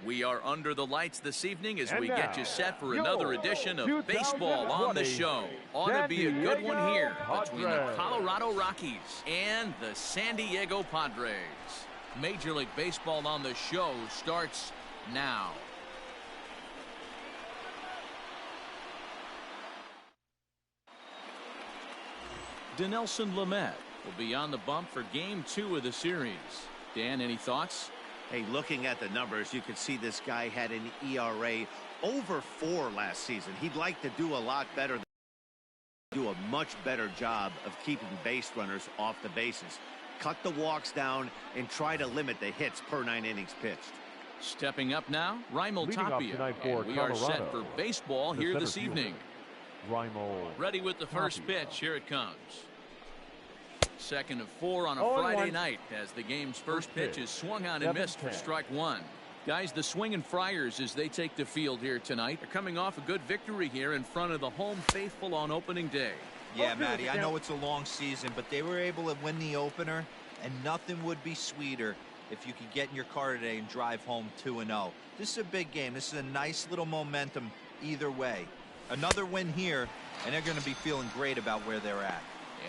We are under the lights this evening as we get you set for another edition of Baseball on the Show. Ought to be a good one here between the Colorado Rockies and the San Diego Padres. Major League Baseball on the Show starts now. Dinelson Lamet will be on the bump for Game 2 of the series. Dan, any thoughts? Hey, looking at the numbers, you can see this guy had an ERA over 4 last season. He'd like to do a lot better, do a much better job of keeping base runners off the bases. Cut the walks down and try to limit the hits per 9 innings pitched. Stepping up now, Raimel Tapia. And we are set for baseball here this evening. Ready with the first pitch. Here it comes. Second of 4 on a Friday night as the game's first pitch is swung on and missed for strike 1. Guys, the Swingin' Friars as they take the field here tonight are coming off a good victory here in front of the home faithful on opening day. Yeah, Matty, I know it's a long season, but they were able to win the opener, and nothing would be sweeter if you could get in your car today and drive home 2-0. This is a big game. This is a nice little momentum either way. Another win here, and they're going to be feeling great about where they're at.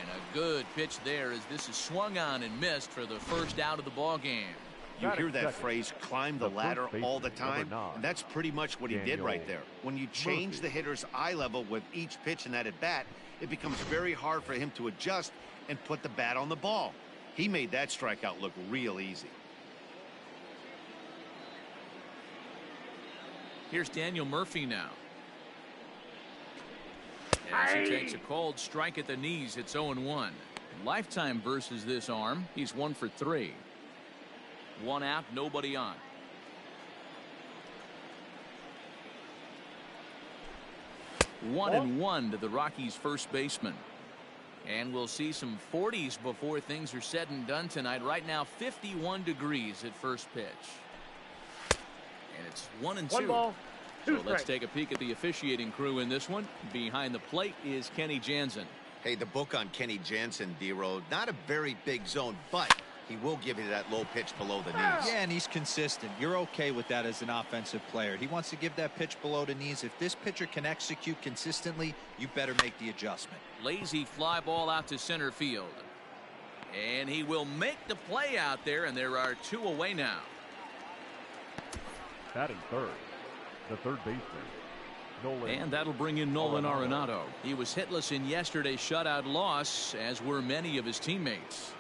And a good pitch there as this is swung on and missed for the first out of the ball game. You hear that phrase, climb the ladder, all the time, and that's pretty much what he did right there. When you change the hitter's eye level with each pitch in that at-bat, it becomes very hard for him to adjust and put the bat on the ball. He made that strikeout look real easy. Here's Daniel Murphy now. As he takes a cold strike at the knees, it's 0-1. Lifetime versus this arm. He's 1 for 3. 1 out, nobody on. One and 1 to the Rockies' first baseman. And we'll see some 40s before things are said and done tonight. Right now, 51 degrees at first pitch. And it's 1-2. So let's take a peek at the officiating crew in this one. Behind the plate is Kenny Jansen. Hey, the book on Kenny Jansen, D-Road, not a very big zone, but he will give you that low pitch below the knees. Yeah, and he's consistent. You're okay with that as an offensive player. He wants to give that pitch below the knees. If this pitcher can execute consistently, you better make the adjustment. Lazy fly ball out to center field. And he will make the play out there, and there are 2 away now. Batting third, the third baseman, Nolan. And that'll bring in Nolan Arenado. He was hitless in yesterday's shutout loss, as were many of his teammates.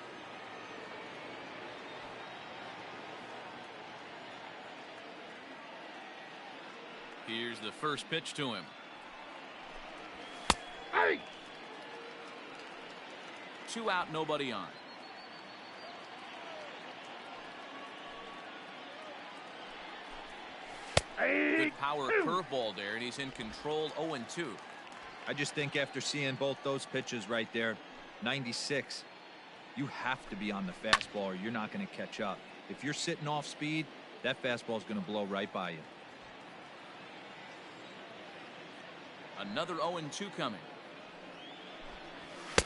Here's the first pitch to him. Hey! 2 out, nobody on. Good power curveball there, and he's in control. 0-2. I just think after seeing both those pitches right there, 96, you have to be on the fastball or you're not going to catch up. If you're sitting off speed, that fastball is going to blow right by you. Another 0-2 coming.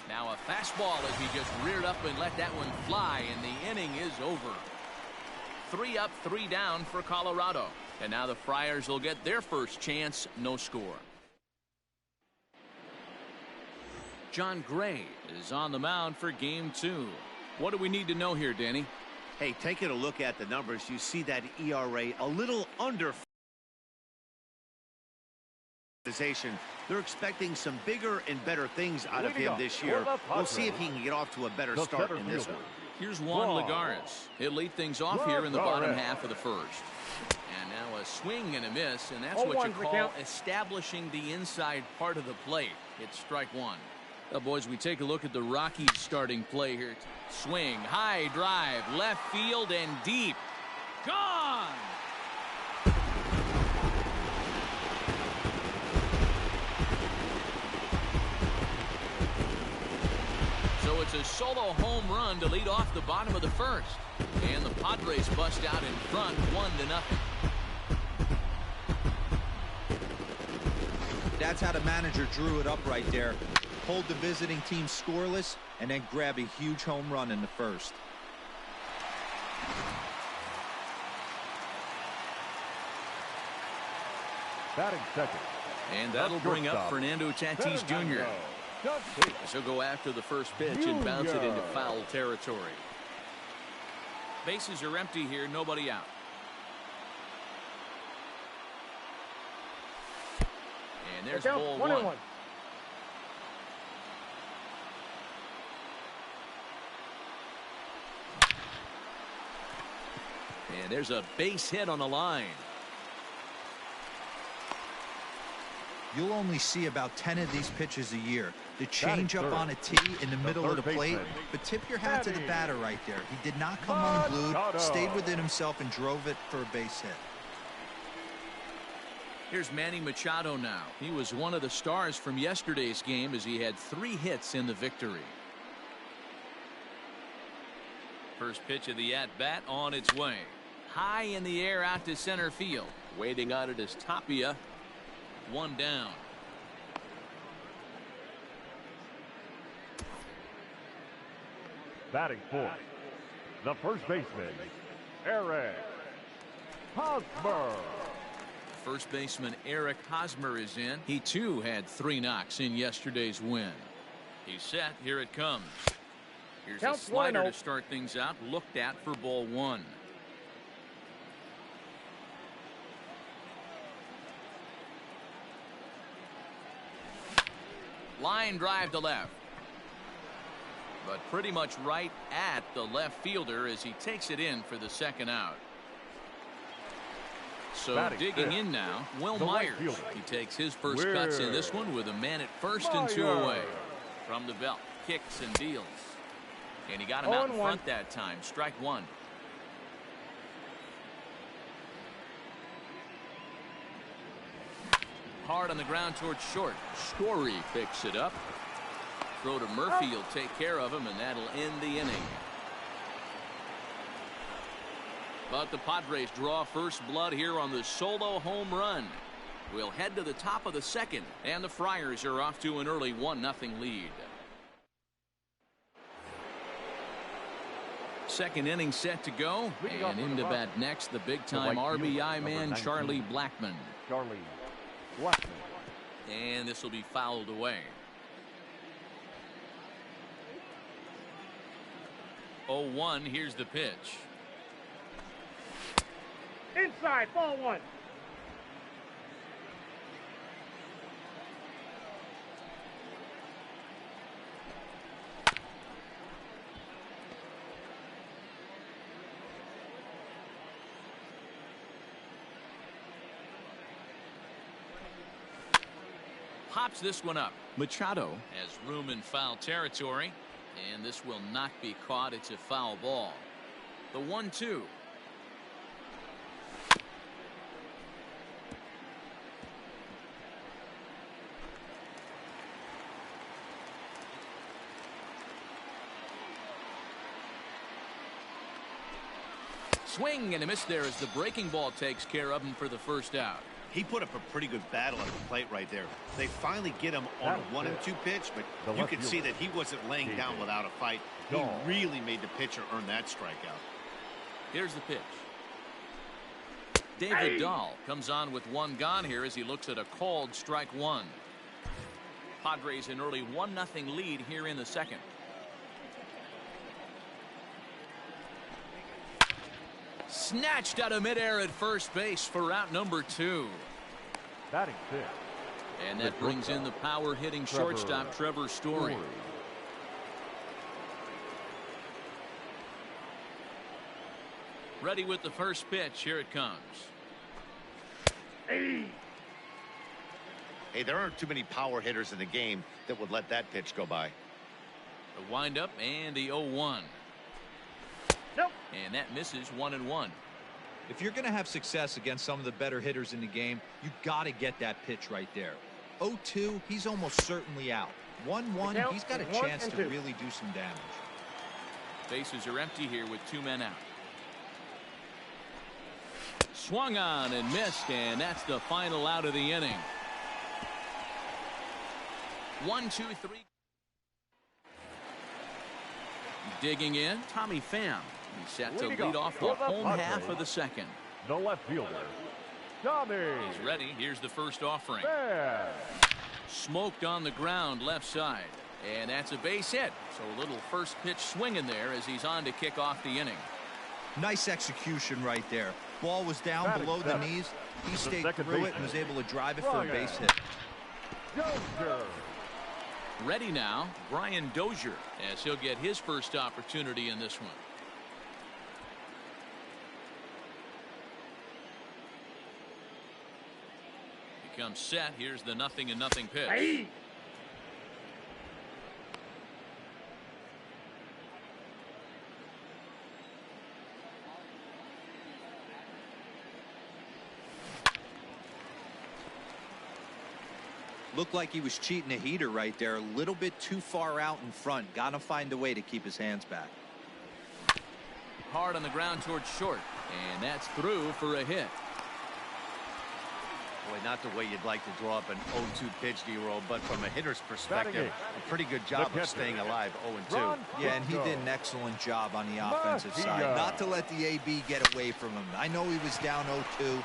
Now a fastball as he just reared up and let that one fly, and the inning is over. 3 up, 3 down for Colorado. And now the Friars will get their first chance. No score. John Gray is on the mound for game 2. What do we need to know here, Danny? Hey, taking a look at the numbers, you see that ERA a little under. They're expecting some bigger and better things out of him this year. We'll see if he can get off to a better start in this one. Here's Juan Lagares. He'll lead things off here in the bottom half of the first. And now a swing and a miss, and that's what you call establishing the inside part of the plate. It's strike 1. Well, boys, we take a look at the Rockies starting play here. Swing, high drive, left field and deep. Gone! So it's a solo home run to lead off the bottom of the first. And the Padres bust out in front 1-0. That's how the manager drew it up right there. Hold the visiting team scoreless and then grab a huge home run in the first. Batting second. And that'll bring up Fernando Tatis Jr. So he'll go after the first pitch and bounce it into foul territory. Bases are empty here, nobody out. And there's ball one. And there's a base hit on the line. You'll only see about 10 of these pitches a year. The change up on a tee in the middle of the plate. But tip your hat to the batter right there. He did not come unglued, stayed within himself, and drove it for a base hit. Here's Manny Machado now. He was one of the stars from yesterday's game as he had 3 hits in the victory. First pitch of the at-bat on its way. High in the air out to center field. Waiting on it is Tapia. 1 down. Batting fourth, the first baseman, Eric Hosmer. First baseman Eric Hosmer is in. He too had 3 knocks in yesterday's win. He's set. Here it comes. Here's a slider to start things out. Looked at for ball 1. Line drive to left. But pretty much right at the left fielder as he takes it in for the second out. So digging in now, Will Myers. He takes his first cuts in this one with a man at first and 2 away. From the belt, kicks and deals. And he got him out in front that time. Strike 1. Hard on the ground towards short. Story picks it up. Throw to Murphy will take care of him, and that'll end the inning. But the Padres draw first blood here on the solo home run. We'll head to the top of the second, and the Friars are off to an early 1-0 lead. Second inning set to go, and into bat next, the big-time RBI man, Charlie Blackmon. And this will be fouled away. 0-1, here's the pitch. Inside, ball 1. Pops this one up. Machado has room in foul territory, and this will not be caught. It's a foul ball. The 1-2. Swing and a miss there as the breaking ball takes care of him for the first out. He put up a pretty good battle at the plate right there. They finally get him on a 1-2 pitch, but you can see that he wasn't laying down without a fight. He really made the pitcher earn that strikeout. Here's the pitch. David Dahl comes on with 1 gone here as he looks at a called strike 1. Padres an early 1-0 lead here in the second. Snatched out of midair at first base for out number 2. Batting 6. And that brings in the power hitting shortstop Trevor Story. Ready with the first pitch. Here it comes. Hey, there aren't too many power hitters in the game that would let that pitch go by. The windup and the 0-1. Nope. And that misses 1-1. If you're going to have success against some of the better hitters in the game, you got to get that pitch right there. 0-2, he's almost certainly out. 1-1, he's got a chance to really do some damage. Bases are empty here with 2 men out. Swung on and missed, and that's the final out of the inning. 1-2-3. Digging in, Tommy Pham. He's set to lead off the home half of the second. The left fielder, Tommy. He's ready. Here's the first offering. Fair. Smoked on the ground left side. And that's a base hit. So a little first pitch swing in there as he's on to kick off the inning. Nice execution right there. Ball was down Batting below the seventh. knees. He The stayed second through it baseman. and was able to drive it for a base hit. Dozier. Ready now, Brian Dozier, as he'll get his first opportunity in this one. He comes set. Here's the 0-0 pitch. Hey. Looked like he was cheating a heater right there. A little bit too far out in front. Got to find a way to keep his hands back. Hard on the ground towards short. And that's through for a hit. Boy, not the way you'd like to draw up an 0-2 pitch, D-roll, but from a hitter's perspective, a pretty good job of staying alive 0-2. Yeah, and he did an excellent job on the offensive side. Not to let the AB get away from him. I know he was down 0-2.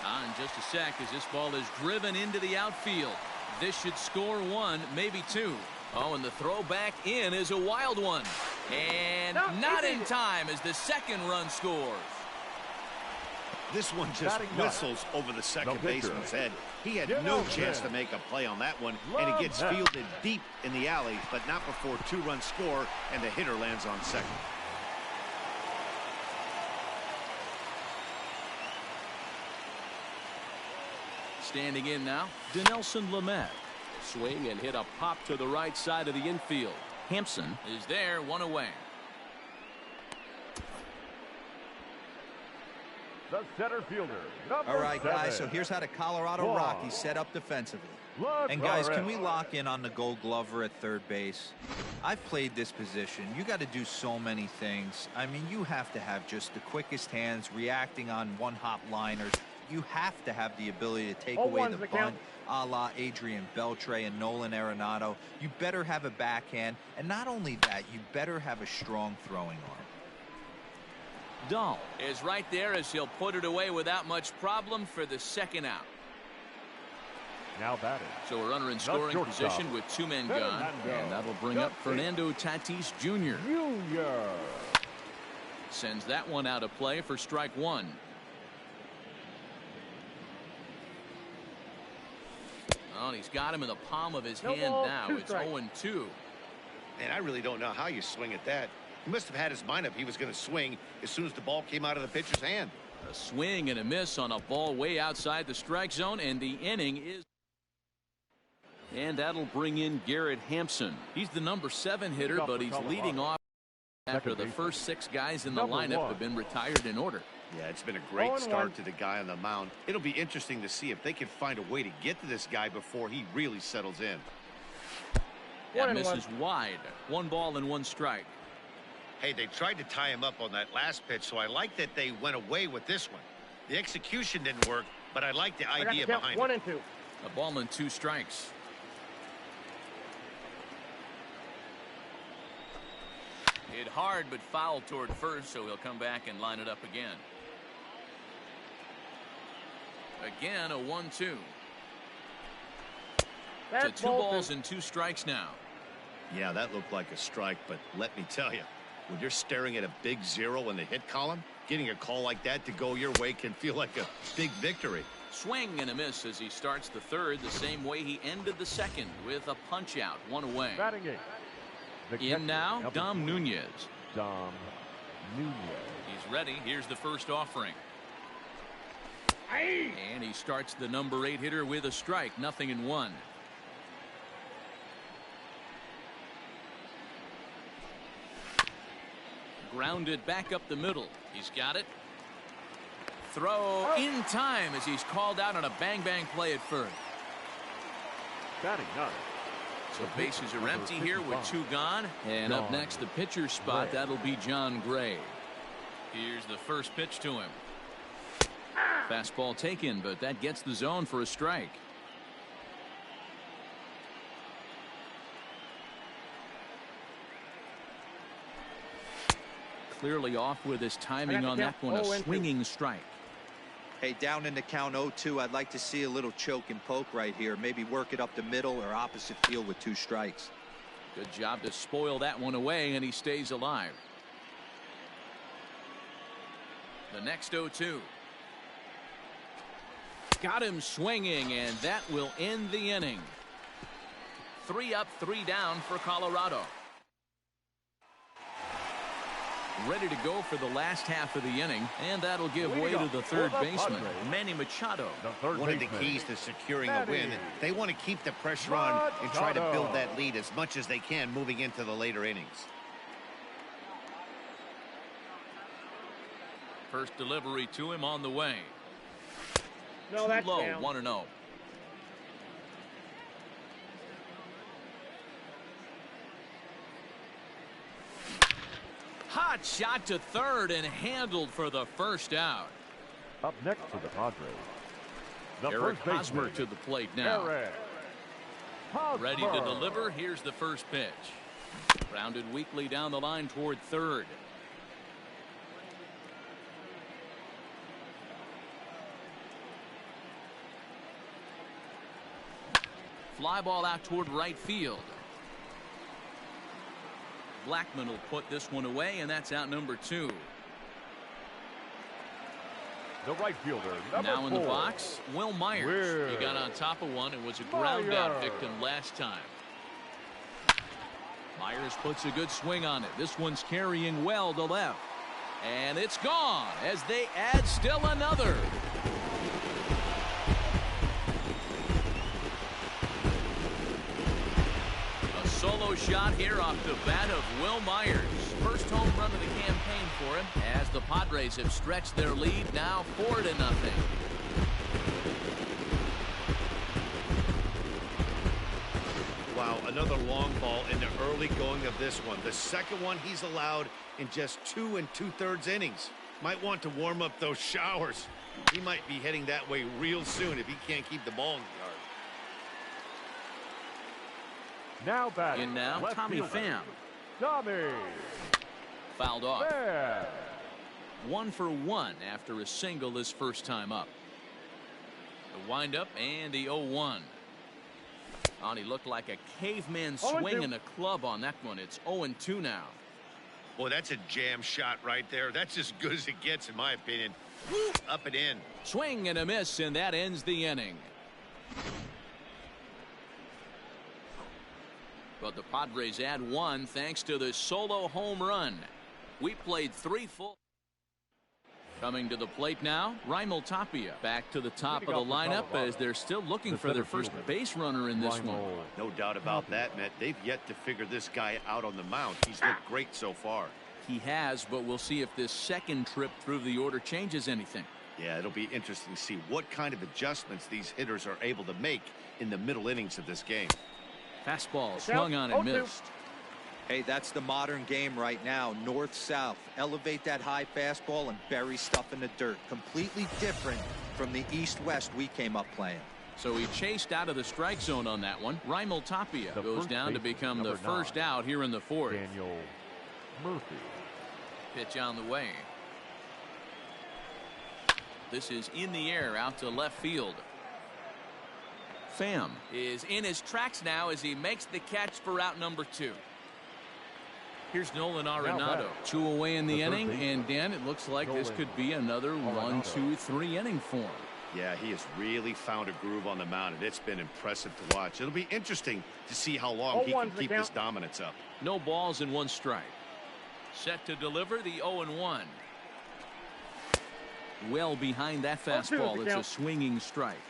On just a sec as this ball is driven into the outfield. This should score one, maybe two. Oh, and the throw back in is a wild one. And not in time as the second run scores. This one just whistles over the second baseman's head. He had no chance to make a play on that one, and it gets fielded deep in the alley, but not before two-run score, and the hitter lands on second. Standing in now, Dinelson Lamet. Swing and hit a pop to the right side of the infield. Hampson is there, one away. The center fielder. All right, guys, so here's how the Colorado Rockies set up defensively. And guys, can we lock in on the Gold Glover at third base? I've played this position. You got to do so many things. I mean, you have to have just the quickest hands, reacting on one-hop liners. You have to have the ability to take away the bunt, a la Adrian Beltre and Nolan Arenado. You better have a backhand, and not only that, you better have a strong throwing arm. Dahl is right there as he'll put it away without much problem for the second out. Now batting. So a runner in scoring position with two men gone, and that'll bring up Fernando Tatis Jr. Sends that one out of play for strike one. Oh, and he's got him in the palm of his hand now. It's 0-2. And I really don't know how you swing at that. He must have had his mind up he was going to swing as soon as the ball came out of the pitcher's hand. A swing and a miss on a ball way outside the strike zone, and the inning is. And that'll bring in Garrett Hampson. He's the number 7 hitter, but he's leading off after the first 6 guys in the lineup have been retired in order. Yeah, it's been a great start to the guy on the mound. It'll be interesting to see if they can find a way to get to this guy before he really settles in. That misses wide. 1 ball and 1 strike. Hey, they tried to tie him up on that last pitch, so I like that they went away with this one. The execution didn't work, but I like the idea behind it. 1 and 2. A ball and 2 strikes. Hit hard but foul toward first, so he'll come back and line it up again. Again, a 1-2. So 2 balls and 2 strikes now. Yeah, that looked like a strike, but let me tell you, when you're staring at a big 0 in the hit column, getting a call like that to go your way can feel like a big victory. Swing and a miss as he starts the third the same way he ended the second, with a punch out, 1 away. Batting In now, Dom Nunez. Dom Nunez. He's ready. Here's the first offering. And he starts the number 8 hitter with a strike, 0-1. Grounded back up the middle. He's got it. Throw in time as he's called out on a bang-bang play at first. Batting 9. So bases are empty here with 2 gone. And up next, the pitcher's spot. That'll be John Gray. Here's the first pitch to him. Fastball taken, but that gets the zone for a strike. Clearly off with his timing on that one. A swinging strike. Hey, down in the count 0-2, I'd like to see a little choke and poke right here. Maybe work it up the middle or opposite field with 2 strikes. Good job to spoil that one away, and he stays alive. The next 0-2. Got him swinging, and that will end the inning. 3 up, 3 down for Colorado. Ready to go for the last half of the inning, and that'll give way to the third baseman, Manny Machado. One of the keys to securing a win. They want to keep the pressure on and try to build that lead as much as they can moving into the later innings. First delivery to him on the way. No, that's low, down. 1-0. Hot shot to third and handled for the first out. Up next for the Padres, the Eric first baseman, Hosmer to the plate now. Eric Ready to Hosmer. deliver. Here's the first pitch. Grounded weakly down the line toward third. Fly ball out toward right field. Blackmon will put this one away, and that's out number 2. The right fielder, Now in the 4. box, Will Myers. He got on top of one and was a ground out victim last time. Myers puts a good swing on it. This one's carrying well to left. And it's gone as they add still another. A solo shot here off the bat of Will Myers. First home run of the campaign for him as the Padres have stretched their lead now 4-0. Wow, another long ball in the early going of this one. The second one he's allowed in just 2 2/3 innings. Might want to warm up those showers. He might be heading that way real soon if he can't keep the ball in the yard. Now batting, In now, left Tommy fielder, Pham. Tommy Fouled off. Pham. 1 for 1 after a single his first time up. The windup and the 0-1. Oh, he looked like a caveman swinging a club on that one. It's 0-2 now. Boy, that's a jam shot right there. That's as good as it gets, in my opinion. Woo, up and in. Swing and a miss, and that ends the inning. But the Padres add 1 thanks to the solo home run. We played 3 full. Coming to the plate now, Raimel Tapia back to the top of the lineup as they're still looking for their first base runner in this one. No doubt about that, Matt. They've yet to figure this guy out on the mound. He's looked great so far. He has, but we'll see if this second trip through the order changes anything. Yeah, it'll be interesting to see what kind of adjustments these hitters are able to make in the middle innings of this game. Fastball swung on and missed. Hey, that's the modern game right now. North-south. Elevate that high fastball and bury stuff in the dirt. Completely different from the east-west we came up playing. So he chased out of the strike zone on that one. Raimel Tapia goes down to become the first out here in the 4th. Daniel Murphy. Pitch on the way. This is in the air out to left field. Pham is in his tracks now as he makes the catch for out number 2. Here's Nolan Arenado. 2 away in the inning, and Dan, it looks like this could be another 1, 2, 3 inning for him. Yeah, he has really found a groove on the mound, and it's been impressive to watch. It'll be interesting to see how long he can keep this dominance up. No balls and 1 strike. Set to deliver the 0-1. Well behind that fastball. It's a swinging strike.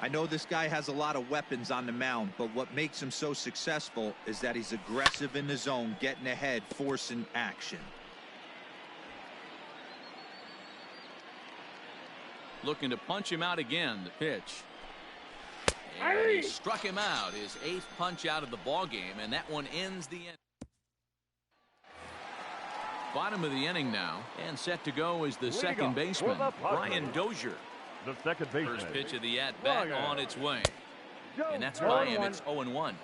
I know this guy has a lot of weapons on the mound, but what makes him so successful is that he's aggressive in the zone, getting ahead, forcing action. Looking to punch him out again. The pitch. And he struck him out. His 8th punch out of the ball game, and that one ends the inning. Bottom of the inning now, and set to go is the second baseman, Brian Dozier. The second baseman. First pitch of the at-bat on its way. And that's by him. It's 0-1.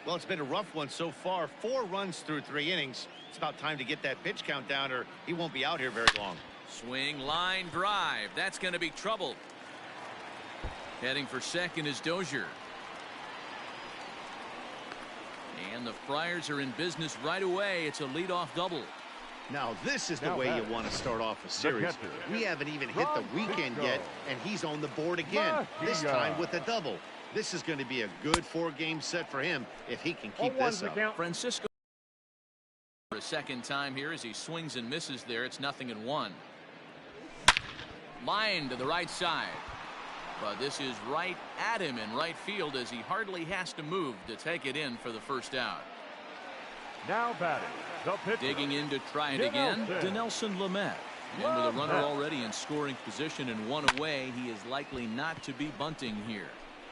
Well, it's been a rough one so far. 4 runs through 3 innings. It's about time to get that pitch count down, or he won't be out here very long. Swing, line, drive. That's going to be trouble. Heading for second is Dozier. And the Friars are in business right away. It's a leadoff double. Now, this is the way you want to start off a series. We haven't even hit the weekend yet, and he's on the board again, this time with a double. This is going to be a good 4-game set for him if he can keep this up. Francisco for a second time here as he swings and misses there. It's 0-1. Line to the right side. But this is right at him in right field as he hardly has to move to take it in for the first out. Now batting, the pitcher. Digging in to try it again, Dinelson Lamet. And with a runner already in scoring position and 1 away, he is likely not to be bunting here.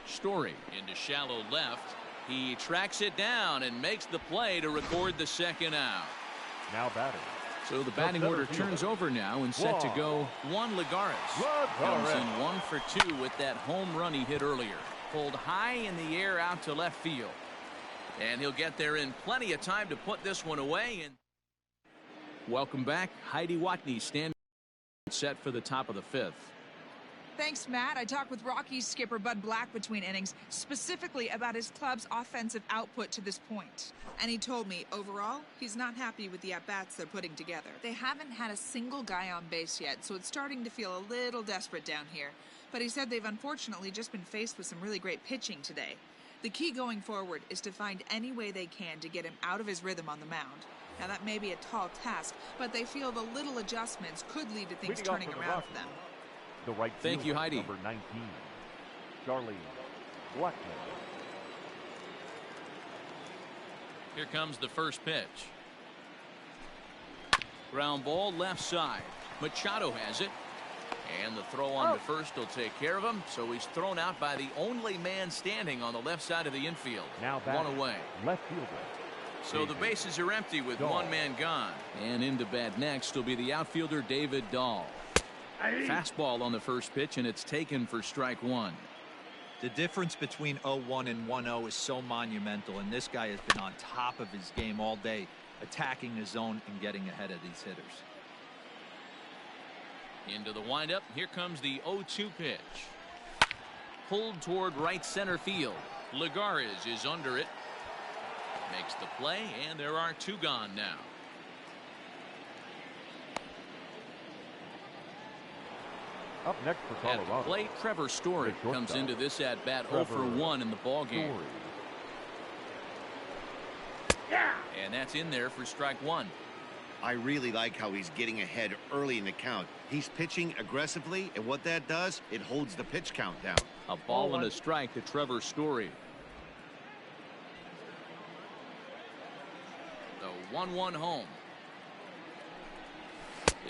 Story into shallow left. He tracks it down and makes the play to record the second out. Now batting. So the batting order turns over now and set to go. Juan Lagares comes in 1 for 2 with that home run he hit earlier. Pulled high in the air out to left field. And he'll get there in plenty of time to put this one away. And welcome back. Heidi Watney standing set for the top of the 5th. Thanks, Matt. I talked with Rockies skipper Bud Black between innings, specifically about his club's offensive output to this point. And he told me, overall, he's not happy with the at-bats they're putting together. They haven't had a single guy on base yet, so it's starting to feel a little desperate down here. But he said they've unfortunately just been faced with some really great pitching today. The key going forward is to find any way they can to get him out of his rhythm on the mound. Now, that may be a tall task, but they feel the little adjustments could lead to things turning around for them. The right Thank you, Heidi. Number 19, Charlie Blackmon. Here comes the first pitch. Ground ball left side. Machado has it. And the throw on to first will take care of him. So he's thrown out by the only man standing on the left side of the infield. Now 1 away. Left fielder. So the bases are empty with 1 man gone. And into bat next will be the outfielder David Dahl. Fastball on the first pitch, and it's taken for strike 1. The difference between 0-1 and 1-0 is so monumental, and this guy has been on top of his game all day, attacking the zone and getting ahead of these hitters. Into the windup. Here comes the 0-2 pitch. Pulled toward right center field. Lagares is under it. Makes the play, and there are 2 gone now. Up next for Colorado. At the plate, Trevor Story comes into this at bat 0 for 1 in the ball game. And that's in there for strike 1. I really like how he's getting ahead early in the count. He's pitching aggressively, and what that does, it holds the pitch count down. A ball and a strike to Trevor Story. The 1-1 home.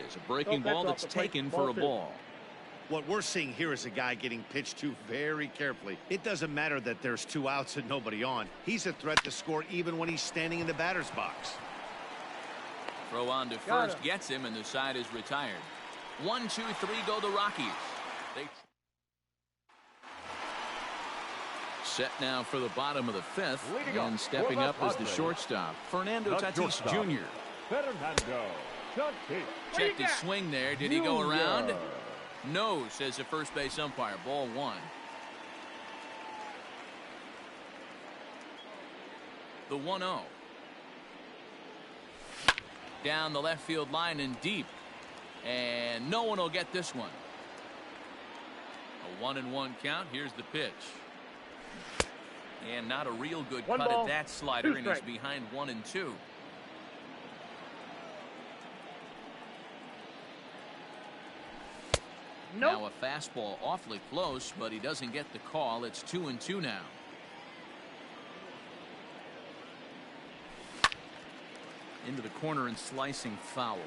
Is a breaking ball that's taken for a ball. What we're seeing here is a guy getting pitched to very carefully. It doesn't matter that there's 2 outs and nobody on. He's a threat to score even when he's standing in the batter's box. Throw on to first gets him, and the side is retired. 1, 2, 3 go the Rockies. They set now for the bottom of the 5th, and stepping up is the shortstop, Fernando Tatis Jr. Checked his swing there. Did he go around? No, says the first base umpire. Ball 1. The 1-0. Down the left field line and deep. And no one will get this one. A 1-1 count. Here's the pitch. And not a real good cut at that slider, and he's behind 1 and 2. Now a fastball awfully close, but he doesn't get the call. It's 2 and 2 now. Into the corner and slicing foul.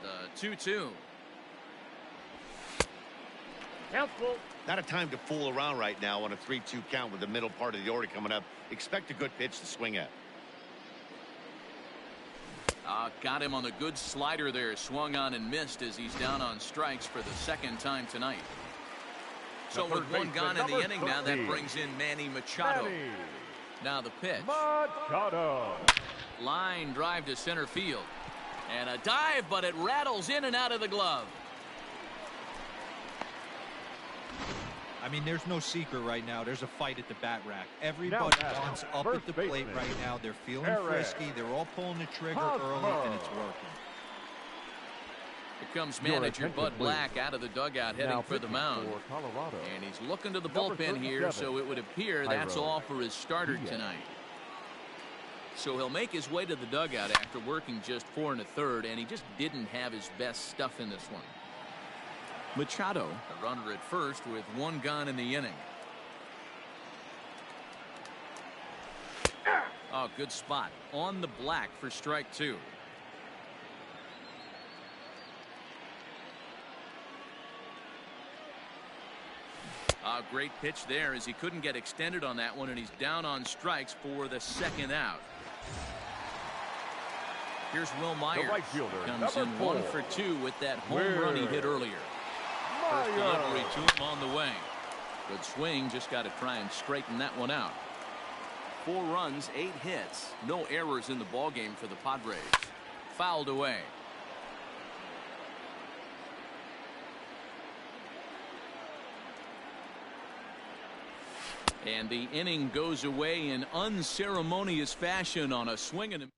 The 2-2. Not a time to fool around right now on a 3-2 count with the middle part of the order coming up. Expect a good pitch to swing at. Got him on the good slider there. Swung on and missed as he's down on strikes for the 2nd time tonight. So with one gone in the inning now, that brings in Manny Machado. Now the pitch. Machado. Line drive to center field. And a dive, but it rattles in and out of the glove. I mean, there's no secret right now. There's a fight at the bat rack. Everybody wants up at the plate right now. They're feeling frisky. They're all pulling the trigger early, and it's working. Here comes manager Bud Black out of the dugout heading for the mound. And he's looking to the bullpen here, so it would appear that's all for his starter tonight. So he'll make his way to the dugout after working just 4 1/3, and he just didn't have his best stuff in this one. Machado, a runner at first with one gone in the inning. Oh, good spot on the Black for strike 2. A great pitch there as he couldn't get extended on that one, and he's down on strikes for the second out. Here's Will Myers. Right fielder, comes in 4. 1 for 2 with that home run he hit earlier. First delivery to him on the way. Good swing, just got to try and straighten that one out. 4 runs, 8 hits, no errors in the ballgame for the Padres. Fouled away. And the inning goes away in unceremonious fashion on a swing and a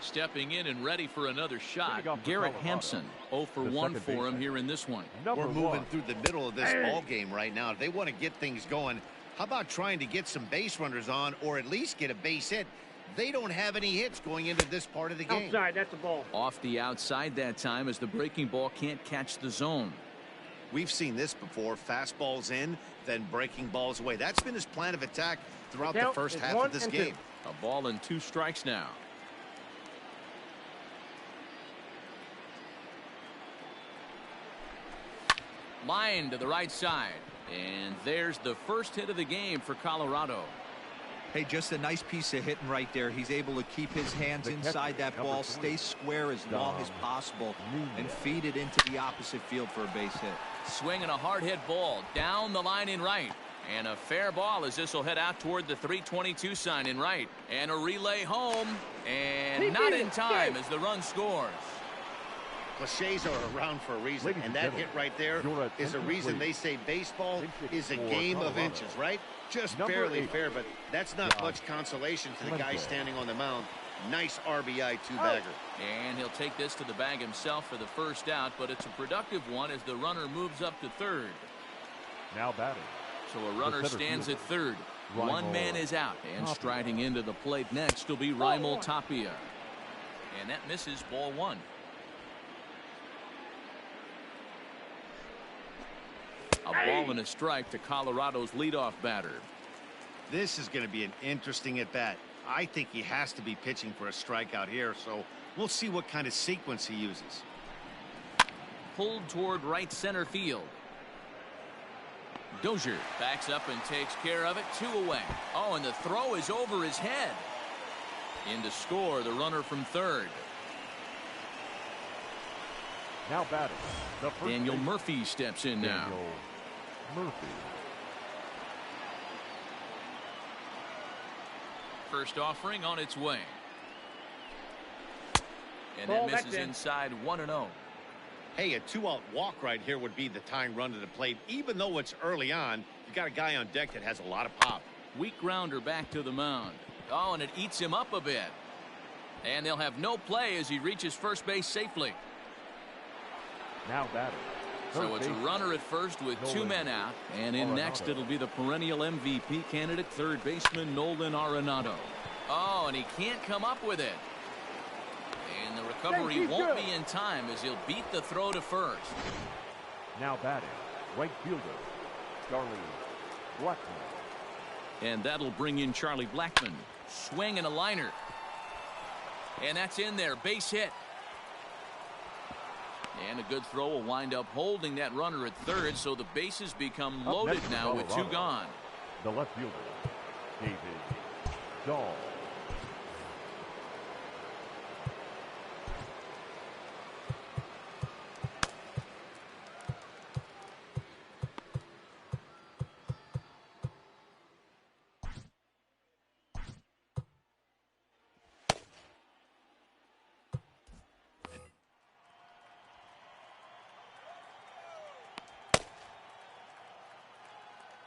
stepping in and ready for another shot. Garrett Hampson 0 for 1 for him here in this one. We're moving through the middle of this ball game right now. If they want to get things going, how about trying to get some base runners on or at least get a base hit? They don't have any hits going into this part of the game. Outside, that's a ball. Off the outside that time as the breaking ball can't catch the zone. We've seen this before. Fastballs in, then breaking balls away. That's been his plan of attack throughout the first half of this game. A ball and 2 strikes now. Line to the right side. And there's the first hit of the game for Colorado. Hey, just a nice piece of hitting right there. He's able to keep his hands inside that ball, stay square as long as possible, and feed it into the opposite field for a base hit. Swinging a hard hit ball down the line in right. And a fair ball as this will head out toward the 322 sign in right. And a relay home. And not in time as the run scores. Cliches are around for a reason, and that hit right there is a reason they say baseball is a game of inches, right? Just barely fair, but that's not much consolation to the guy standing on the mound. Nice RBI 2-bagger. And he'll take this to the bag himself for the first out, but it's a productive one as the runner moves up to third. Now batting. So a runner stands at third. One man is out, and striding into the plate next will be Raimel Tapia. And that misses ball 1. A ball and a strike to Colorado's leadoff batter. This is going to be an interesting at-bat. I think he has to be pitching for a strikeout here, so we'll see what kind of sequence he uses. Pulled toward right center field. Dozier backs up and takes care of it. 2 away. Oh, and the throw is over his head. In to score the runner from third. Now batting. Daniel Murphy steps in now. Murphy. First offering on its way. And that misses inside 1-0. Hey, a 2-out walk right here would be the tying run to the plate. Even though it's early on, you got a guy on deck that has a lot of pop. Weak grounder back to the mound. Oh, and it eats him up a bit. And they'll have no play as he reaches first base safely. Now batting. So it's a runner at first with 2 men out, and in next it'll be the perennial MVP candidate, third baseman Nolan Arenado. Oh, and he can't come up with it. And the recovery won't be in time as he'll beat the throw to first. Now batting. Right fielder. Charlie Blackmon. And that'll bring in Charlie Blackmon. Swing and a liner. And that's in there. Base hit. And a good throw will wind up holding that runner at third, so the bases become loaded now with 2 gone. The left fielder, David Dahl.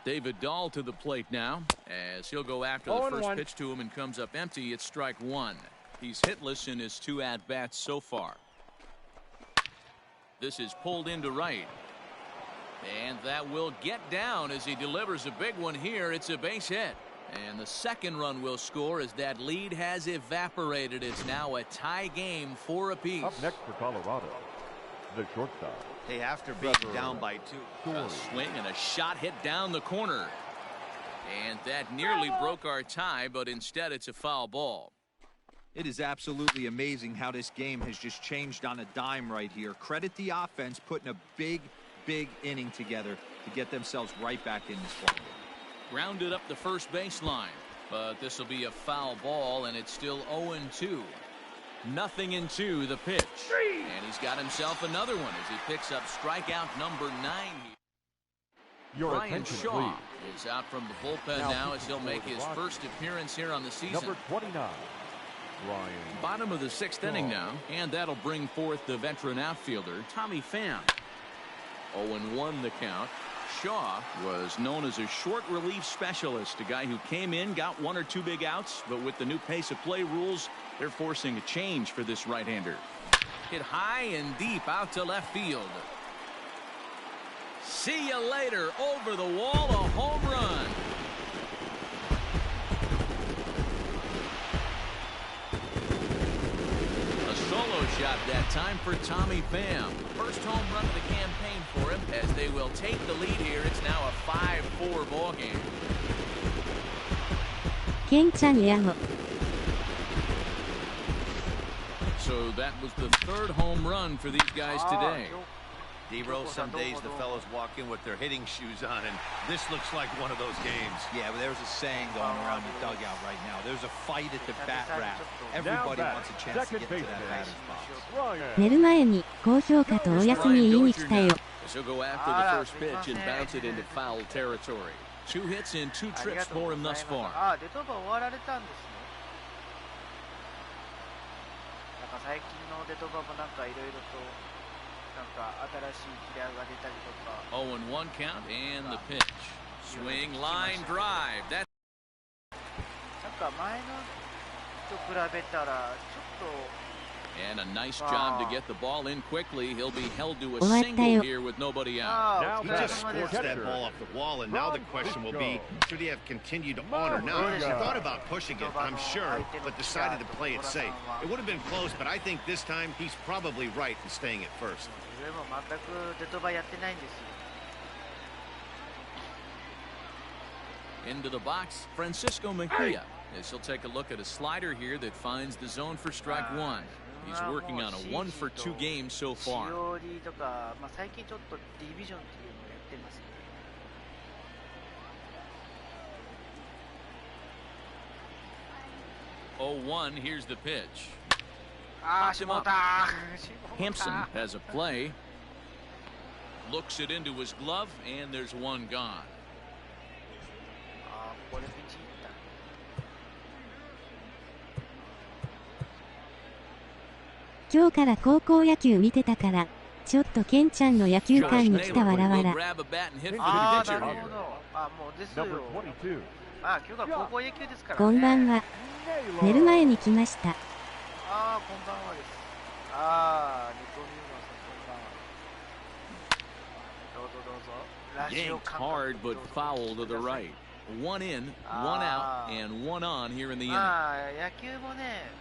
David Dahl to the plate now as he'll go after the first pitch to him and comes up empty. It's strike one. He's hitless in his 2 at-bats so far. This is pulled into right. And that will get down as he delivers a big one here. It's a base hit. And the second run will score as that lead has evaporated. It's now a tie game, 4 apiece. Up next for Colorado, the shortstop. Hey, after being down by 2. A swing and a shot hit down the corner. And that nearly broke our tie, but instead it's a foul ball. It is absolutely amazing how this game has just changed on a dime right here. Credit the offense putting a big inning together to get themselves right back in this ball game. Grounded up the first baseline, but this will be a foul ball, and it's still 0-2. 0-2 the pitch. And he's got himself another one as he picks up strikeout number 9. Brian Shaw is out from the bullpen now as he'll make his first appearance here on the season. Number 29. Bottom of the 6th inning now, and that'll bring forth the veteran outfielder Tommy Pham. 0-1 the count. Shaw was known as a short relief specialist, a guy who came in, got 1 or 2 big outs, but with the new pace of play rules, they're forcing a change for this right-hander. Hit high and deep out to left field. See you later. Over the wall, a home run. Solo shot that time for Tommy Pham. First home run of the campaign for him as they will take the lead here. It's now a 5-4 ball game. So that was the 3rd home run for these guys today. D-Roll, some days the fellas walk in with their hitting shoes on, and this looks like one of those games. Yeah, but there's a saying going around the dugout right now. There's a fight at the bat rack. Everybody wants a chance to get to that batter's box. 寝る前に高評価とお休み言いに来たよ。 So go after the first pitch and bounce it into foul territory. 2 hits and 2 trips for him thus far. デトバ終わられたんですね。なんか最近のデトバもなんかいろいろとなんか新しいキラーが出たりとか。 0-1 count and the pitch. Swing, line, drive. That. なんか前のと比べたらちょっと。 And a nice job to get the ball in quickly. He'll be held to a single here with nobody out. He just scorched that ball off the wall, and now the question will be, should he have continued on or not? He thought about pushing it, I'm sure, but decided to play it safe. It would have been close, but I think this time he's probably right in staying at first. Into the box, Francisco Mejia, as he'll take a look at a slider here that finds the zone for strike 1. He's working on a 1-for-2 game so far. 0-1, here's the pitch. Popped him up. Hampson has a play. Looks it into his glove, and there's one gone. 今日から高校野球見てたから、ちょっとケンちゃんの野球館に来たわらわら。なるほど。もうですよ。今日が高校野球ですからね。こんばんは。寝る前に来ました。こんばんはです。ニコミューマンさん、こんばんは。どうぞどうぞ。ラジオ Yanked hard but foul to the right. 1 in, 1 out, and 1 on here in the inning. 野球もね。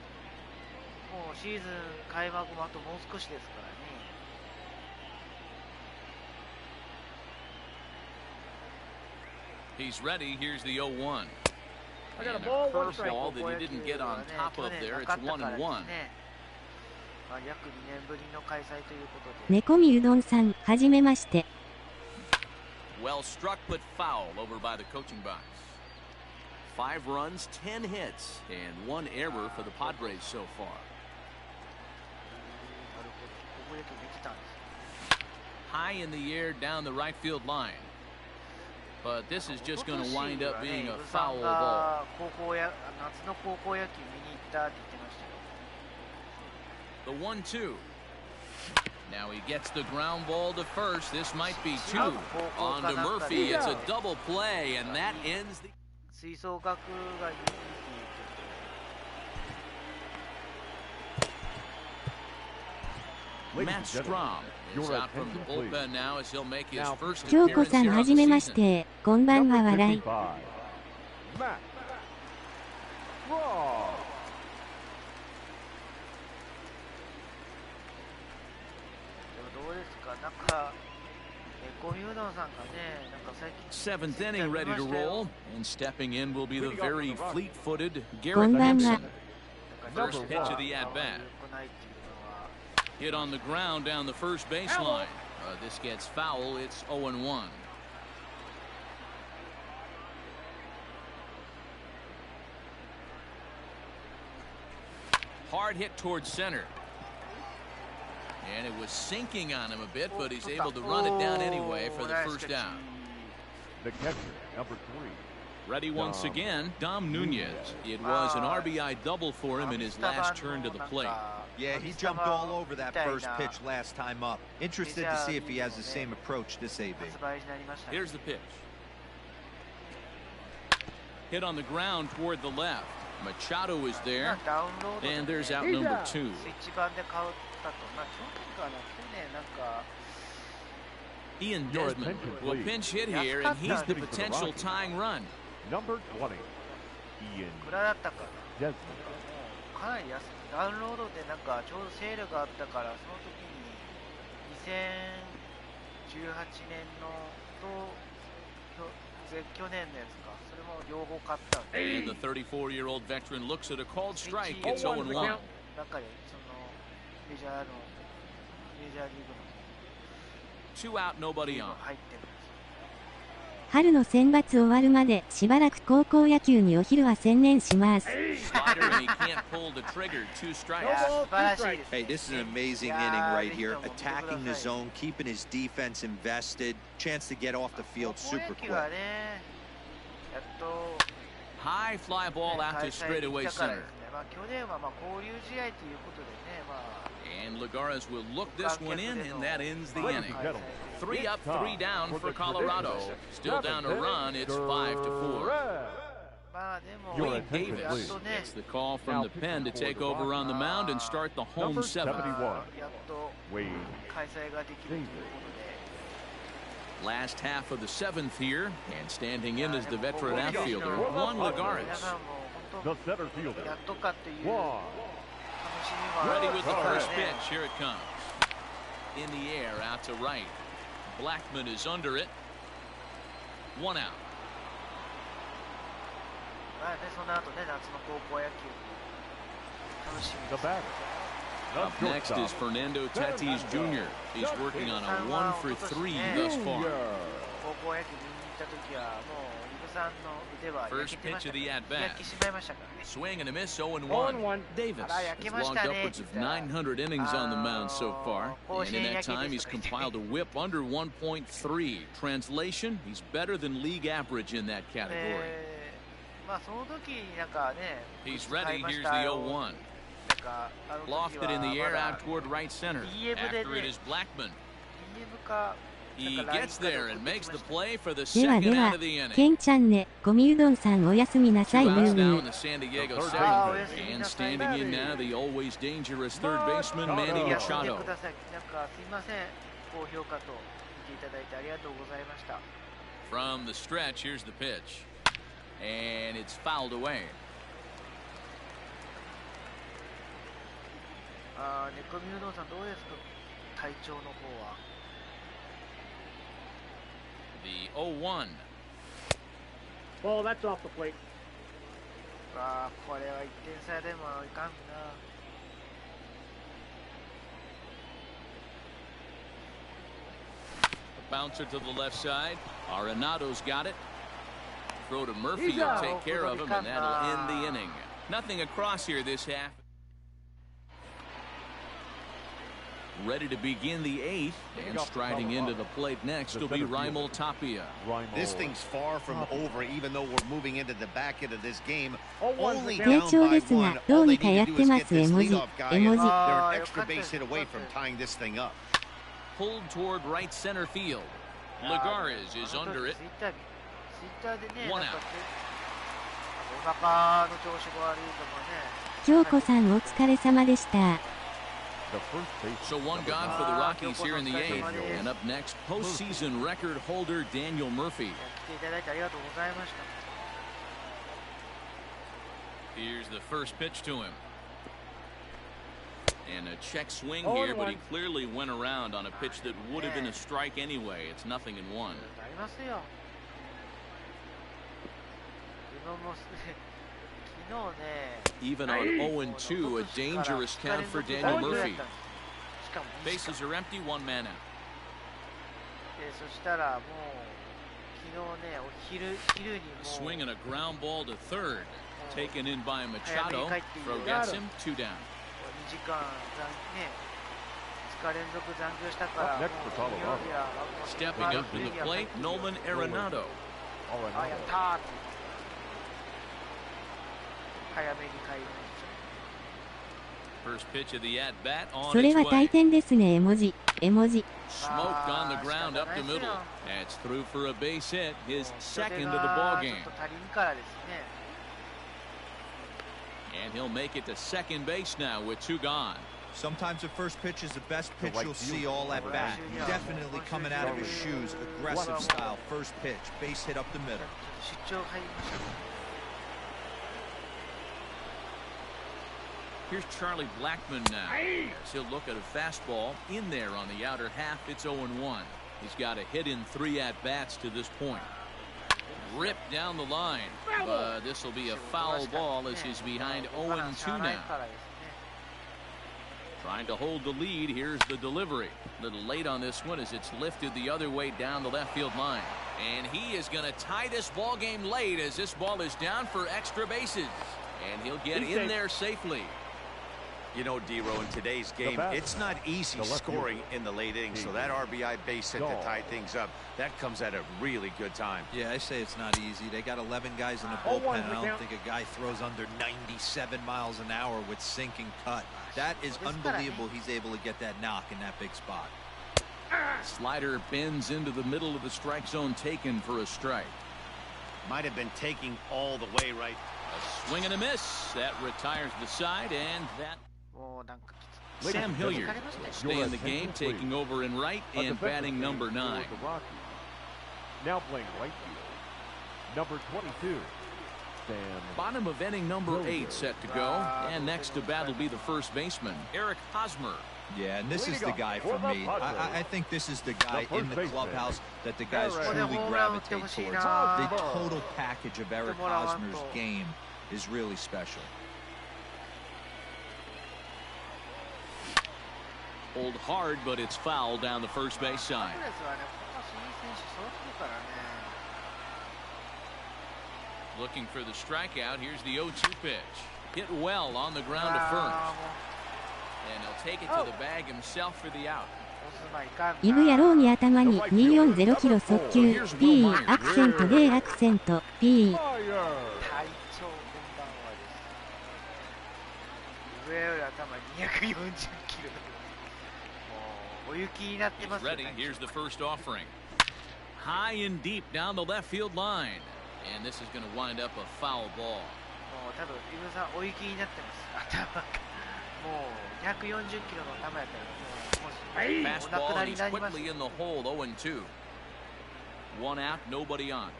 もうシーズン開幕もあともう少しですからね。He's ready. Here's the 0-1. I got a And ball, a one strike. curveball that he didn't get on top of there. It's 1-1. 約2年ぶりの開催ということで。猫みうどんさん、はじめまして。Well struck but foul over by the coaching box. 5 runs, 10 hits, and 1 error for the Padres so far. High in the air down the right field line. But this is just going to wind up being a foul ball. The 1-2. Now he gets the ground ball to first. This might be two. On to Murphy. It's a double play, and that ends the... 吹奏楽がいいって言って Matt Strom is out from the bullpen now as he'll make his first 京子 appearance さん here は of じ the めま season. してこんばんは笑い Matt Strom. どうですか、なんか、ゴミうどんさんがね、なんか最近 Seventh inning ready to roll, and stepping in will be the very fleet-footed こ Garrett んばん Gibson. は First pitch of the at-bat. Hit on the ground down the first baseline. This gets foul. It's 0-1. Hard hit towards center. And it was sinking on him a bit, but he's able to run it down anyway for the first down. The catcher, number 3. Ready once again, Dom Nunez. It was an RBI double for him in his last turn to the plate. Yeah, he jumped all over that first pitch last time up. Interested to see if he has the same approach this AB. Here's the pitch. Hit on the ground toward the left. Machado is there. And there's out number 2. Ian Desmond will pinch hit here, and he's the potential tying run. Number 20. Ian これだったか Desmond. かなり安い。ダウンロードでなんかちょうどセールがあったから、その時に2018年のと去年のやつか、それも両方買ったんで。 And the 34-year-old veteran looks at a called strike. It's 0-1. 中でそのメジャーリーグの Two out, nobody on. 入ってるんです。春の選抜終わるまでしばらく高校野球にお昼は専念します Slider, and he can't pull the trigger. 2 strikes. Hey, this is an amazing inning right here. Attacking the zone, keeping his defense invested. Chance to get off the field super quick. High fly ball out to straightaway center. 去年は交流試合ということでね、And Lagares will look this one in, and that ends the inning. 3 up, 3 down for Colorado. Still down to run. It's 5-4. Wade Davis gets the call from the pen to take over on the mound and start the home Number 7th. 71. Wade Davis. Last half of the 7th here, and standing in as the veteran outfielder, Juan Lagares. The center fielder. やっとかっていう Juan. 楽しみは Ready with the first pitch. Here it comes. In the air, out to right. Blackmon is under it. 1 out. まあね、その後ね、夏の高校野球楽しみ The です。 batter. Up next is Fernando Tatis Jr. He's working on a 1 for 3 thus far. 高校野球見に行った時はもうイブさんの腕は焼 First けてま pitch した of the ね。 at 焼 bat. きしまいましたからね。 Swing and a miss, 0-1. Davis has logged upwards of 900 innings on the mound so far, and in that time he's compiled a whip under 1.3. Translation: he's better than league average in that category. まあその時になんかね、 He's ready. Here's the 0-1. なんかあの時は Lofted in the air まだ out toward right center. After it is Blackmon. DM か He gets there and makes the play for the では second で out は of the inning. ケンちゃんねゴミうどんさんおやすみなさい Two ム outs ーム now in ー the San Diego The third second. And standing in now, the always dangerous third baseman, Manny 休んで Machado. ください。なんかすいません、高評価と見ていただいてありがとうございました。 From the stretch, here's the pitch. And it's fouled away. ネコミうどんさんどうですか、体調の方は。 The 0-1. Well, that's off the plate. これは1点差でもいかんな。 A bouncer to the left side. Arenado's got it. Throw to Murphy will take care of him, and that'll end the inning. Nothing across here this half. Ready to begin the 8th, and striding into the plate next will be Raimel Tapia. This thing's far from over, even though we're moving into the back end of this game. Only 低 down 調 by です one. がどう All に they かや need っ to do て is ま get す this 絵文字 leadoff guy 絵文字 They're an extra base hit away from tying this thing up. pulled toward right center field. Lagares is under it. 1 out. お腹の調子が悪いとかね。京子さんお疲れ様でした。So one gone for the Rockies here in the 8th. And up next, postseason record holder Daniel Murphy. 来ていただいてありがとうございました。Here's the first pitch to him. And a check swing here, but he clearly went around on a pitch that would have been a strike anyway. It's 0-1. ありますよ。Even on 0-2, a dangerous count for Daniel Murphy. Bases are empty, one man out. そしたらもう昨日ね、お昼にも Swing and a ground ball to third. Taken in by Machado. Throw gets him, 2 down. 2時間ね、2日連続残業したからもう金曜日は Stepping up to the plate, Nolan Arenado. あ、やったーって。早めに帰りました。First pitch of the at bat on それ its は大 way. 点ですね、絵文字。Smoked on the ground up the middle. That's through for a base hit, his second of the ball game. ちょっと足りんからですね。And he'll make it to second base now with 2 gone. Sometimes the first pitch is the best pitch you'll see all at bat. Definitely coming out of his shoes. Aggressive style. First pitch. Base hit up the middle. 出張入りました。Here's Charlie Blackmon now. As he'll look at a fastball in there on the outer half. It's 0-1. He's got a hit in 3 at-bats to this point. Ripped down the line. But this will be a foul ball as he's behind 0-2 now. Trying to hold the lead. Here's the delivery. A little late on this one as it's lifted the other way down the left field line. And he is going to tie this ball game late as this ball is down for extra bases. And he'll get in there safely. You know, D-Row, in today's game, it's not easy scoring in the late innings, so that RBI base hit to tie things up, that comes at a really good time. Yeah, I say it's not easy. They got 11 guys in the bullpen. I don't think a guy throws under 97 miles an hour with sinking cut. That is unbelievable. He's able to get that knock in that big spot. Slider bends into the middle of the strike zone, taken for a strike. Might have been taking all the way right. A swing and a miss. That retires the side, and that... Sam Hilliard will stay in the game, taking over in right and batting number 9. Now playing right field, number 22. Bottom of inning number 8 set to go, and next to bat will be the first baseman, Eric Hosmer. Yeah, and this is the guy for me. I think this is the guy in the clubhouse that the guys truly gravitate towards. The total package of Eric Hosmer's game is really special. Pulled hard, but it's foul down the first base side. Looking for the strikeout. Here's the 0-2 pitch. Hit well on the ground to first. And he'll take it to the bag himself for the out. イブ野郎に頭に240キロ速球 P アクセント D アクセント P。 Ready. Here's the first offering. High and deep down the left field line. And this is going to wind up a foul ball. Fastball, and he's quickly in the hole, 0-2. 1 out, nobody on.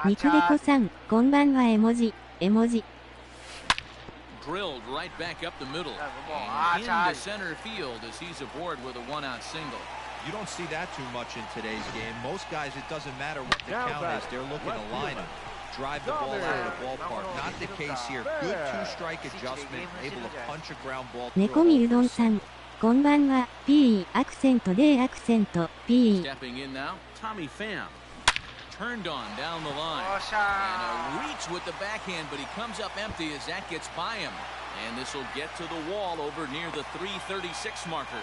肉でこさん、こんばんは絵文字、絵文字。Drilled right back up the middle and into center field as he's aboard with a 1-out single. You don't see that too much in today's game. Most guys, it doesn't matter what the count is. They're looking to line him, drive the ball out of the ballpark. Not the case here. Good 2-strike adjustment, able to punch a ground ball. 猫みうどんさん、こんばんは。P アクセント D アクセント P。 Stepping in now, Tommy Pham. Turned on down the line. And a reach with the backhand, but he comes up empty as that gets by him. And this will get to the wall over near the 336 marker.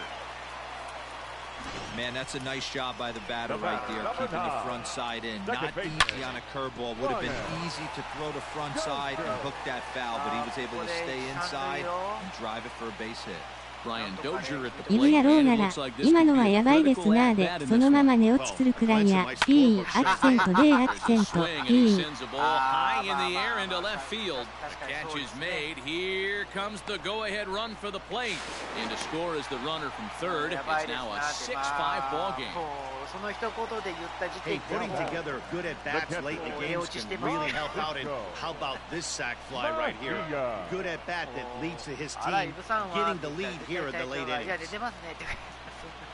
Man, that's a nice job by the batter right there, keeping the front side in. Not easy on a curveball. Would have been easy to throw the front side and hook that foul, but he was able to stay inside and drive it for a base hit. Brian Dozier at the いるや plate, ろう and な it ら looks like this 今 could の be は a やばいです critical な at ーで bat in そ this の one. まま寝落ちするくらいや P アクセント D アクセント Swing, and he P sends the ball high in the air into left field. Catch is made. Here comes the go-ahead run for the plate. And to score is the runner from third. It's now a 6-5 ball game. その一言で言った時 Hey, 点 putting でもう together good at bats late in the games can really help out. And how about this sack fly right here? Good at bat that leads to his あら、イ team ブさんは getting the lead here in the late いや、出 innings. てますねってそんな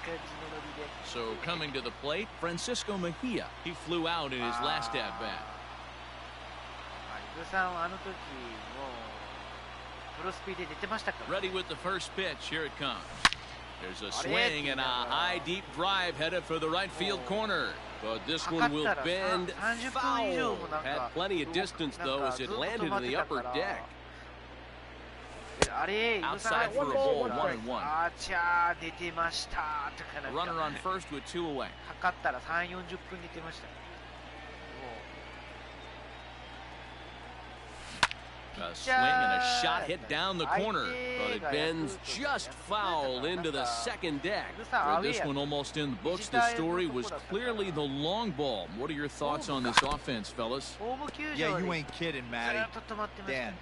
感じのノリで。 So coming to the plate, Francisco Mejia. He flew out in his last at bat. イブさんはあの時もうプロスピで出てましたから。 Ready with the first pitch. Here it comes. There's a swing and a high deep drive headed for the right field corner. But this one will bend foul. Had plenty of distance though as it landed in the upper deck. あれ、イブさん Outside for a ball, 1-1. あちゃー出てましたとかなん Runner か on first with 2 away. 測ったら3、40分出てました。 A swing and a shot hit down the corner, but it bends just foul into the second deck. For this one almost in the books, the story was clearly the long ball. What are your thoughts on this offense, fellas? Yeah, you ain't kidding, Matty. Dan,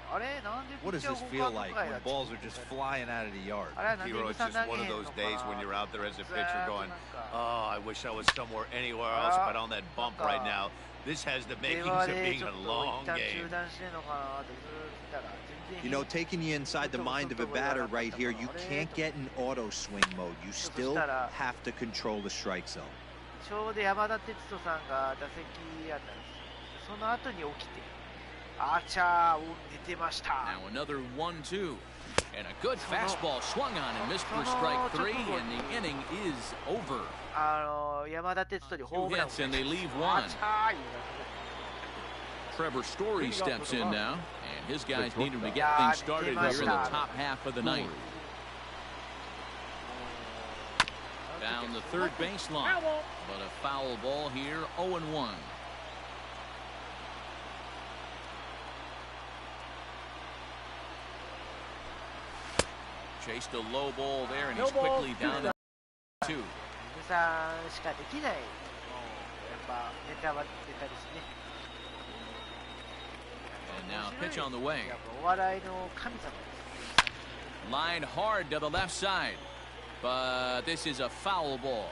what does this feel like when balls are just flying out of the yard? Hero, it's just one of those days when you're out there as a pitcher going, oh, I wish I was somewhere anywhere else but on that bump right now. This has the makings of being a long game. You know, taking you inside the mind of a batter right here, you can't get in auto swing mode. You still have to control the strike zone. ちょうど山田哲人さんが打席やったんです。その後に起きて、あちゃー出てました。 Now another 1-2. And a good fastball swung on and missed for strike 3, and the inning is over. 山田哲人にホー 2 ムラン hits and they leave あ 1. ちゃー Trevor Story steps in now, and his guys need him to get things started here in the top half of the ninth. Down the third baseline, but a foul ball here, 0-1. Chased a low ball there, and he's quickly down to 2. イブさんしかできない、やっぱネタですね。 And now pitch on the way. やっぱお笑いの神様です。 Lined hard to the left side, but this is a foul ball.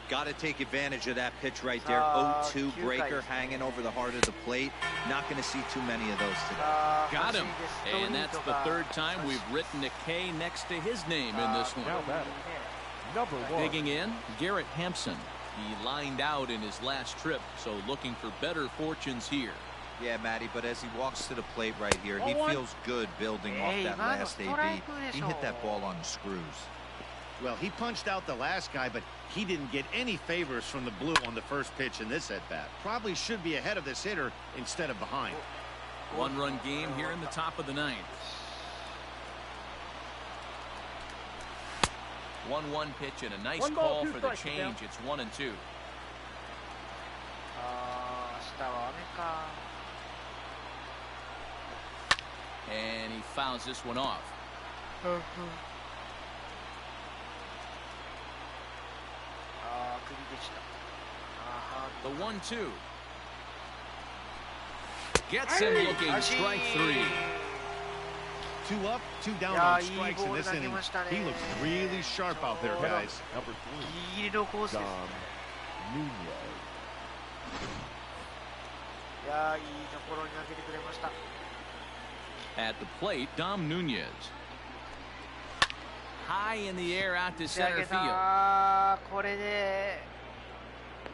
Got to take advantage of that pitch right there. 0-2 breaker hanging over the heart of the plate. Not going to see too many of those today. Got him. And that's the third time we've written a K next to his name in this one. Now batting, number 1. Digging in, Garrett Hampson. He lined out in his last trip, so looking for better fortunes here. Yeah, Matty, but as he walks to the plate right here, he feels good building off that last AB. He hit that ball on the screws. Well, he punched out the last guy, but he didn't get any favors from the blue on the first pitch in this at-bat. Probably should be ahead of this hitter instead of behind. 1-run game here in the top of the ninth. 1-1 pitch and a nice call for the change. It's 1-2. 下は雨か。 And he fouls this one off. The 1-2. Gets him looking, strike 3. 2 up, 2 down on strikes in this inning. He looks really sharp out there, guys. Number 3. ギリギリのコースです。 Nunez. いやー、いいところに投げてくれました。 At the plate, Dom Nunez. High in the air out to center field. これで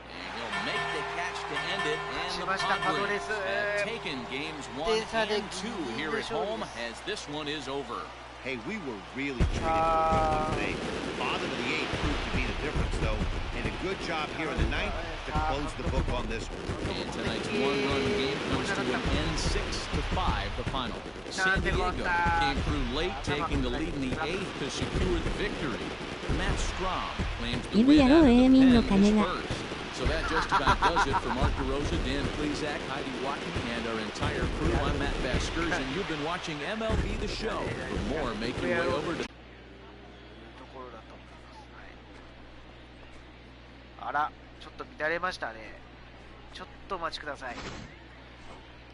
And he'll make the catch to end it, and the しました、パドレ Padres ス。 have taken games 1 and 2 here at home as this one is over. Hey, we were really treated well today. Bottom of the 8th proved to be the difference, though, and a good job here in the 9th to close the book on this one. And tonight's 1-run game comes to an end, 6-5, the final. San Diego came through late, taking the lead in the 8th to secure the victory. Matt Strom claims the win out of the pen is first. So that just about does it for Mark DeRosa, Dan Plezak, Heidi Watkey, and our entire crew. I'm Matt Vasquez, and you've been watching MLB The Show. For more, make your way over to 乱れましたね。ちょっとお待ちください。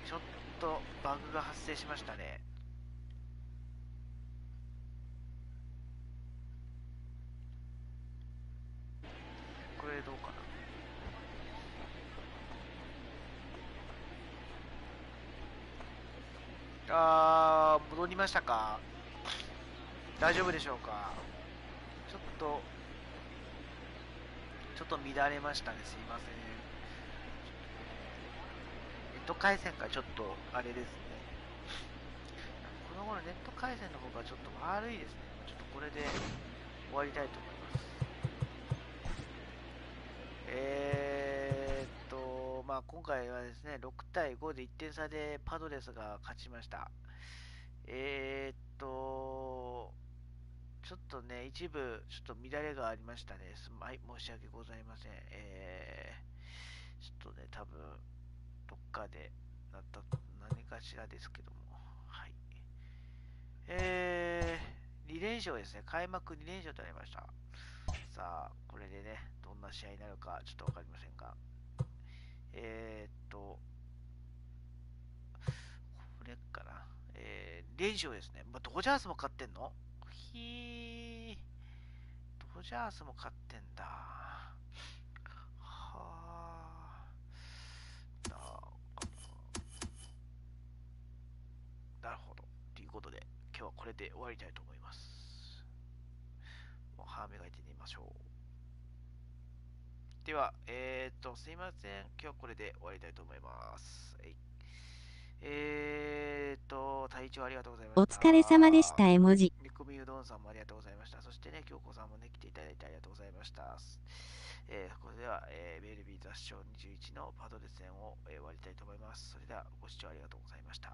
ちょっとバグが発生しましたね。これどうかな。戻りましたか？大丈夫でしょうか？ちょっと乱れましたね。すいません。ネット回線がちょっとあれですね。この頃ネット回線の方がちょっと悪いですね。ちょっとこれで終わりたいと思います。まあ今回はですね、6対5で1点差でパドレスが勝ちました。ちょっとね、一部、ちょっと乱れがありましたね。はい、申し訳ございません。ちょっとね、多分、どっかで何かしらですけども。はい。2連勝ですね。開幕2連勝となりました。さあ、これでね、どんな試合になるか、ちょっとわかりませんが。これかな。連勝ですね。ドジャースも勝ってんの？ドジャースも勝ってんだ。はあ。なるほど。ということで、今日はこれで終わりたいと思います。もう歯磨いてみましょう。では、すいません。今日はこれで終わりたいと思います。体調ありがとうございました。お疲れ様でした、絵文字。みこみうどんさんもありがとうございました。そしてね、京子さんもね、来ていただいてありがとうございました。これでは、ベルビー雑賞21のパドレス戦を、終わりたいと思います。それでは、ご視聴ありがとうございました。